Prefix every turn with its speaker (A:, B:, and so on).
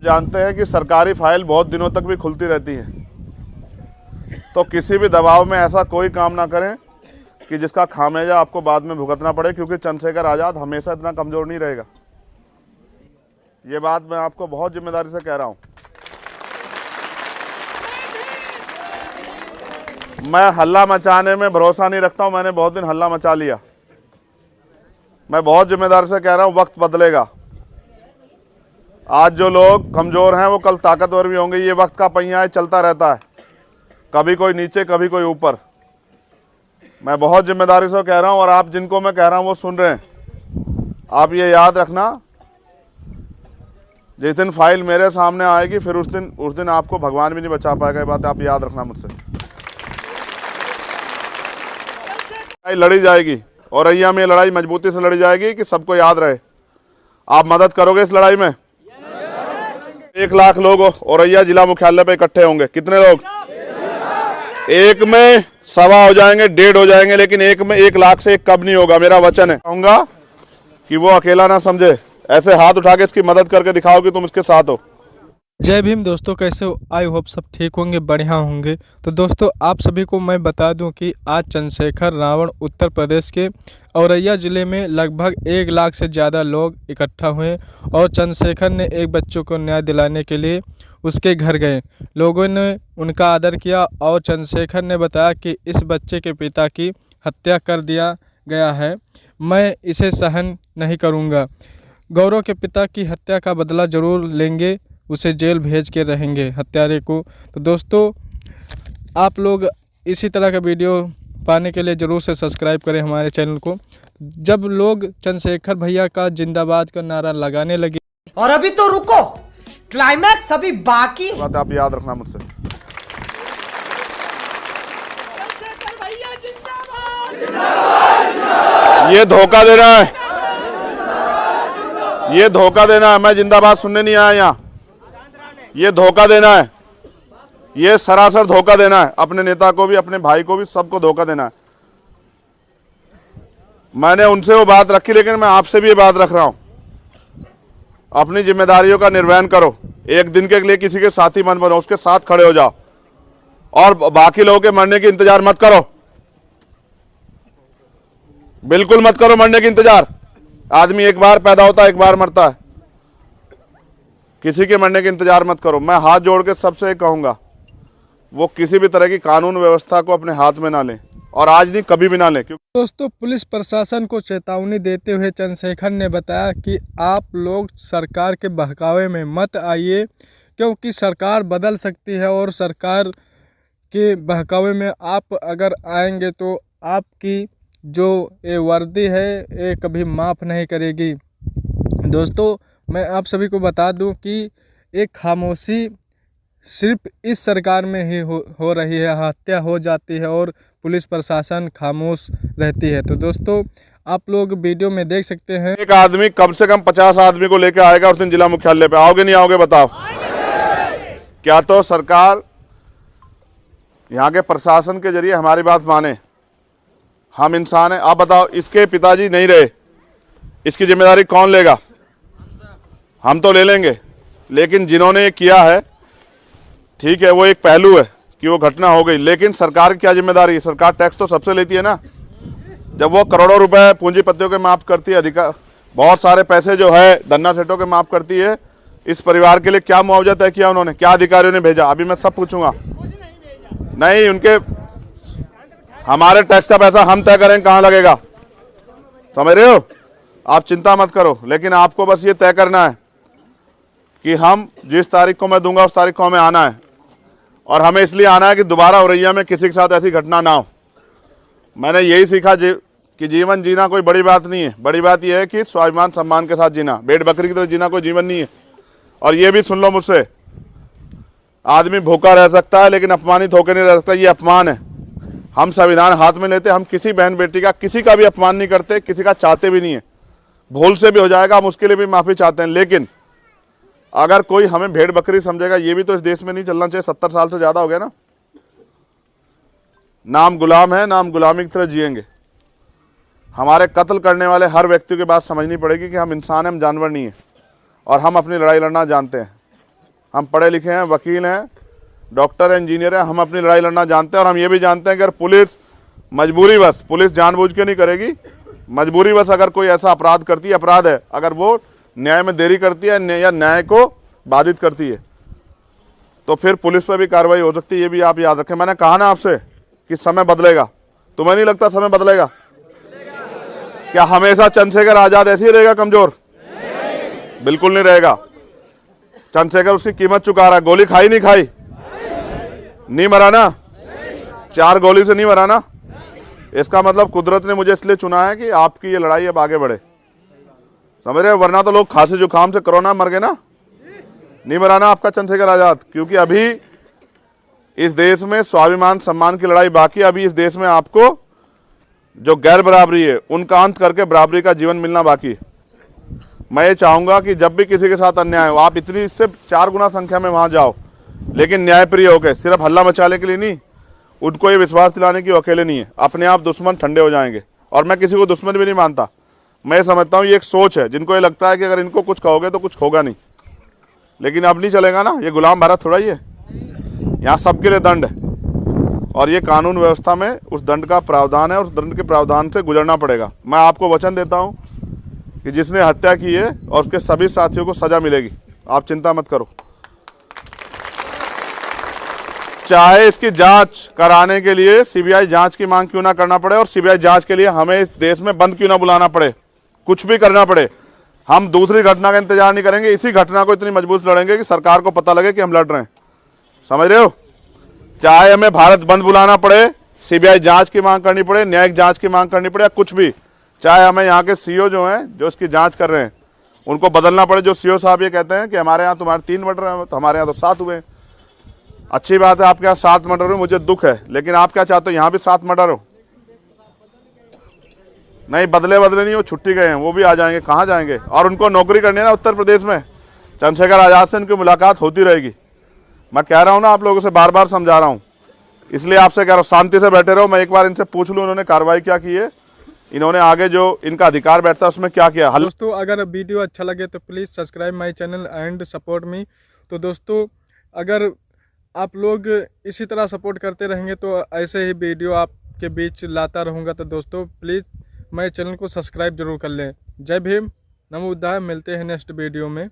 A: जानते हैं कि सरकारी फाइल बहुत दिनों तक भी खुलती रहती है, तो किसी भी दबाव में ऐसा कोई काम ना करें कि जिसका खामियाजा आपको बाद में भुगतना पड़े, क्योंकि चंद्रशेखर आज़ाद हमेशा इतना कमज़ोर नहीं रहेगा। ये बात मैं आपको बहुत जिम्मेदारी से कह रहा हूँ। मैं हल्ला मचाने में भरोसा नहीं रखता हूँ, मैंने बहुत दिन हल्ला मचा लिया। मैं बहुत जिम्मेदारी से कह रहा हूँ, वक्त बदलेगा। आज जो लोग कमज़ोर हैं वो कल ताकतवर भी होंगे। ये वक्त का पहिया है, चलता रहता है, कभी कोई नीचे कभी कोई ऊपर। मैं बहुत जिम्मेदारी से कह रहा हूँ और आप जिनको मैं कह रहा हूँ वो सुन रहे हैं। आप ये याद रखना, जिस दिन फाइल मेरे सामने आएगी फिर उस दिन आपको भगवान भी नहीं बचा पाएगा। ये बात आप याद रखना मुझसे। लड़ी जाएगी औरैया में, लड़ाई मजबूती से लड़ी जाएगी कि सबको याद रहे। आप मदद करोगे इस लड़ाई में? 1 लाख लोग औरैया जिला मुख्यालय पे इकट्ठे होंगे। कितने लोग? 1 में 1.25 हो जाएंगे, 1.5 हो जाएंगे, लेकिन 1 में 1 लाख से 1 कब नहीं होगा। मेरा वचन है। कहूंगा कि वो अकेला ना समझे, ऐसे हाथ उठा के इसकी मदद करके दिखाओ कि तुम इसके साथ हो।
B: जय भीम दोस्तों, कैसे हो? आई होप सब ठीक होंगे, बढ़िया होंगे। तो दोस्तों आप सभी को मैं बता दूं कि आज चंद्रशेखर रावण उत्तर प्रदेश के औरैया ज़िले में लगभग 1 लाख से ज़्यादा लोग इकट्ठा हुए और चंद्रशेखर ने एक बच्चों को न्याय दिलाने के लिए उसके घर गए। लोगों ने उनका आदर किया और चंद्रशेखर ने बताया कि इस बच्चे के पिता की हत्या कर दिया गया है, मैं इसे सहन नहीं करूँगा। गौरव के पिता की हत्या का बदला ज़रूर लेंगे, उसे जेल भेज के रहेंगे हत्यारे को। तो दोस्तों आप लोग इसी तरह का वीडियो पाने के लिए ज़रूर से सब्सक्राइब करें हमारे चैनल को। जब लोग चंद्रशेखर भैया का जिंदाबाद का नारा लगाने लगे,
C: और अभी तो रुको, क्लाइमैक्स अभी बाकी।
A: बात आप याद रखना मुझसे। ये धोखा देना है, ये धोखा देना है। मैं जिंदाबाद सुनने नहीं आया यहाँ। ये धोखा देना है, ये सरासर धोखा देना है। अपने नेता को भी, अपने भाई को भी, सबको धोखा देना है। मैंने उनसे वो बात रखी, लेकिन मैं आपसे भी ये बात रख रहा हूं। अपनी जिम्मेदारियों का निर्वहन करो। एक दिन के लिए किसी के साथी मत बनो, उसके साथ खड़े हो जाओ और बाकी लोगों के मरने की इंतजार मत करो। बिल्कुल मत करो मरने की इंतजार। आदमी एक बार पैदा होता है, एक बार मरता है। किसी के मरने के इंतजार मत करो। मैं हाथ जोड़ के सबसे कहूंगा, वो किसी भी तरह की कानून व्यवस्था को अपने हाथ में ना लें, और आज नहीं कभी भी ना लें।
B: दोस्तों पुलिस प्रशासन को चेतावनी देते हुए चंद्रशेखर ने बताया कि आप लोग सरकार के बहकावे में मत आइए, क्योंकि सरकार बदल सकती है और सरकार के बहकावे में आप अगर आएंगे तो आपकी जो ये वर्दी है ये कभी माफ़ नहीं करेगी। दोस्तों मैं आप सभी को बता दूं कि एक खामोशी सिर्फ इस सरकार में ही हो रही है। हत्या हो जाती है और पुलिस प्रशासन खामोश रहती है। तो दोस्तों आप लोग वीडियो में देख सकते हैं,
A: एक आदमी कम से कम 50 आदमी को लेकर आएगा उस दिन जिला मुख्यालय पे। आओगे नहीं आओगे बताओ? क्या तो सरकार यहाँ के प्रशासन के जरिए हमारी बात माने। हम इंसान हैं। आप बताओ, इसके पिताजी नहीं रहे, इसकी जिम्मेदारी कौन लेगा? हम तो ले लेंगे, लेकिन जिन्होंने ये किया है, ठीक है वो एक पहलू है कि वो घटना हो गई, लेकिन सरकार की क्या जिम्मेदारी है? सरकार टैक्स तो सबसे लेती है ना। जब वो करोड़ों रुपए पूंजीपतियों के माफ करती है, अधिकार बहुत सारे पैसे जो है धन्ना सेठों के माफ करती है, इस परिवार के लिए क्या मुआवजा तय किया उन्होंने? क्या अधिकारियों ने भेजा? अभी मैं सब पूछूंगा। नहीं, उनके हमारे टैक्स का पैसा हम तय करें कहाँ लगेगा, समझ रहे हो? आप चिंता मत करो, लेकिन आपको बस ये तय करना है कि हम जिस तारीख को मैं दूंगा उस तारीख को हमें आना है, और हमें इसलिए आना है कि दोबारा औरैया में किसी के साथ ऐसी घटना ना हो। मैंने यही सीखा कि जीवन जीना कोई बड़ी बात नहीं है। बड़ी बात यह है कि स्वाभिमान सम्मान के साथ जीना। भेड़ बकरी की तरह जीना कोई जीवन नहीं है। और ये भी सुन लो मुझसे, आदमी भूखा रह सकता है लेकिन अपमानित होकर नहीं रह सकता। ये अपमान है। हम संविधान हाथ में लेते, हम किसी बहन बेटी का, किसी का भी अपमान नहीं करते, किसी का चाहते भी नहीं है। भूल से भी हो जाएगा, हम उसके लिए भी माफ़ी चाहते हैं। लेकिन अगर कोई हमें भेड़ बकरी समझेगा, ये भी तो इस देश में नहीं चलना चाहिए। 70 साल से ज़्यादा हो गया ना। नाम गुलाम है, नाम गुलामी की तरह जिएंगे। हमारे कत्ल करने वाले हर व्यक्ति की बात समझनी पड़ेगी कि हम इंसान हैं, हम जानवर नहीं हैं, और हम अपनी लड़ाई लड़ना जानते हैं। हम पढ़े लिखे हैं, वकील हैं, डॉक्टर हैं, इंजीनियर हैं, हम अपनी लड़ाई लड़ना जानते हैं। और हम ये भी जानते हैं कि अगर पुलिस मजबूरीवश, पुलिस जानबूझ के नहीं करेगी, मजबूरीवश अगर कोई ऐसा अपराध करती है, अपराध है, अगर वो न्याय में देरी करती है या न्याय को बाधित करती है, तो फिर पुलिस पर भी कार्रवाई हो सकती है। ये भी आप याद रखें। मैंने कहा ना आपसे कि समय बदलेगा। तुम्हें नहीं लगता समय बदलेगा? क्या हमेशा चंद्रशेखर आजाद ऐसे ही रहेगा कमजोर? बिल्कुल नहीं रहेगा। चंद्रशेखर उसकी कीमत चुका रहा है। गोली खाई नहीं खाई? नहीं मरा ना? 4 गोली से नहीं मरा ना? इसका मतलब कुदरत ने मुझे इसलिए चुना है कि आपकी ये लड़ाई अब आगे बढ़े, समझ रहे हो? वरना तो लोग खांसी जुकाम से कोरोना मर गए ना। नहीं मरा ना आपका चंद्रशेखर आजाद? क्योंकि अभी इस देश में स्वाभिमान सम्मान की लड़ाई बाकी। अभी इस देश में आपको जो गैर बराबरी है उनका अंत करके बराबरी का जीवन मिलना बाकी है। मैं ये चाहूंगा कि जब भी किसी के साथ अन्याय हो, आप इतनी इससे 4 गुना संख्या में वहां जाओ, लेकिन न्यायप्रिय होकर, सिर्फ हल्ला मचाने के लिए नहीं, उनको ये विश्वास दिलाने की वो अकेले नहीं है। अपने आप दुश्मन ठंडे हो जाएंगे। और मैं किसी को दुश्मन भी नहीं मानता। मैं समझता हूँ ये एक सोच है जिनको ये लगता है कि अगर इनको कुछ कहोगे तो कुछ होगा नहीं। लेकिन अब नहीं चलेगा ना। ये गुलाम भारत थोड़ा ही है। यहाँ सबके लिए दंड है और ये कानून व्यवस्था में उस दंड का प्रावधान है और उस दंड के प्रावधान से गुजरना पड़ेगा। मैं आपको वचन देता हूँ कि जिसने हत्या की है और उसके सभी साथियों को सजा मिलेगी। आप चिंता मत करो। चाहे इसकी जांच कराने के लिए सीबीआई जांच की मांग क्यों ना करना पड़े और सीबीआई जांच के लिए हमें इस देश में बंद क्यों ना बुलाना पड़े, कुछ भी करना पड़े, हम दूसरी घटना का इंतजार नहीं करेंगे। इसी घटना को इतनी मजबूत लड़ेंगे कि सरकार को पता लगे कि हम लड़ रहे हैं। समझ रहे हो? चाहे हमें भारत बंद बुलाना पड़े, सीबीआई जांच की मांग करनी पड़े, न्यायिक जांच की मांग करनी पड़े, या कुछ भी, चाहे हमें यहाँ के सीओ जो हैं, जो इसकी जांच कर रहे हैं, उनको बदलना पड़े। जो सीओ साहब ये कहते हैं कि हमारे यहाँ तुम्हारे 3 मर्डर हैं, तो हमारे यहाँ तो 7 हुए। अच्छी बात है, आपके यहाँ 7 मर्डर हुए, मुझे दुख है, लेकिन आप क्या चाहते हो यहाँ भी 7 मर्डर हो? नहीं, बदले नहीं, वो छुट्टी गए हैं, वो भी आ जाएंगे। कहाँ जाएंगे? और उनको नौकरी करनी है ना उत्तर प्रदेश में। चंद्रशेखर आजाद से उनकी मुलाकात होती रहेगी। मैं कह रहा हूँ ना, आप लोगों से बार बार समझा रहा हूँ, इसलिए आपसे कह रहा हूँ शांति से बैठे रहो। मैं एक बार इनसे पूछ लूँ इन्होंने कार्रवाई क्या की है, इन्होंने आगे जो इनका अधिकार बैठता है उसमें क्या किया।
B: दोस्तों अगर वीडियो अच्छा लगे तो please subscribe my channel and support me. तो दोस्तों अगर आप लोग इसी तरह सपोर्ट करते रहेंगे तो ऐसे ही वीडियो आपके बीच लाता रहूँगा। तो दोस्तों प्लीज़ मेरे चैनल को सब्सक्राइब जरूर कर लें। जय भीम, नमो बुद्धाय। मिलते हैं नेक्स्ट वीडियो में।